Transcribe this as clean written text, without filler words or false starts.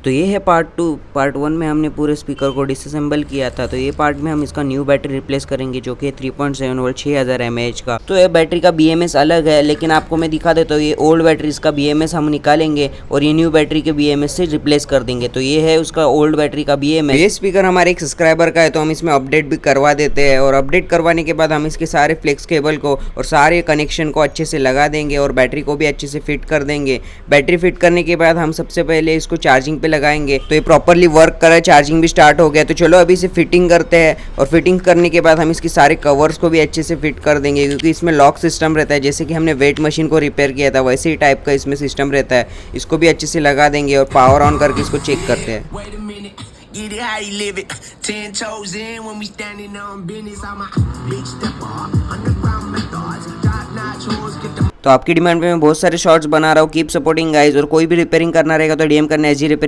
तो ये है पार्ट 2। पार्ट 1 में हमने पूरे स्पीकर को डिसअसेंबल किया था, तो ये पार्ट में हम इसका न्यू बैटरी रिप्लेस करेंगे जो कि 3.7 वोल्ट 6000 mAh का। तो ये बैटरी का BMS अलग है, लेकिन आपको मैं दिखा देता हूँ। ये ओल्ड बैटरी इसका BMS हम निकालेंगे और ये न्यू बैटरी के BMS से रिप्लेस कर देंगे। तो ये है उसका ओल्ड बैटरी का BMS। ये स्पीकर हमारे एक सब्सक्राइबर का है, तो हम इसमें अपडेट भी करवा देते हैं और अपडेट करवाने के बाद हम इसके सारे फ्लेक्स केबल को और सारे कनेक्शन को अच्छे से लगा देंगे और बैटरी को भी अच्छे से फिट कर देंगे। बैटरी फिट करने के बाद हम सबसे पहले इसको चार्जिंग पे लगाएंगे, तो ये प्रॉपरली वर्क कर रहा है, चार्जिंग भी स्टार्ट हो गया। तो चलो अभी इसे फिटिंग करते हैं और फिटिंग करने के बाद हम इसके सारे कवर्स को भी अच्छे से फिट कर देंगे, क्योंकि इसमें लॉक सिस्टम रहता है। जैसे कि हमने वेट मशीन को रिपेयर किया था वैसे ही टाइप का इसमें सिस्टम रहता है। इसको भी अच्छे से लगा देंगे और पावर ऑन करके इसको चेक करते हैं। Get it how you live it. 10 toes in when we standing on business. I'm a big stepper, underground methods, top notch hoes get the तो आपकी डिमांड पे मैं बहुत सारे शॉर्ट्स बना रहा हूँ। कीप सपोर्टिंग गाइज, और कोई भी रिपेयरिंग करना रहेगा तो DM करना SG रिपेयरिंग।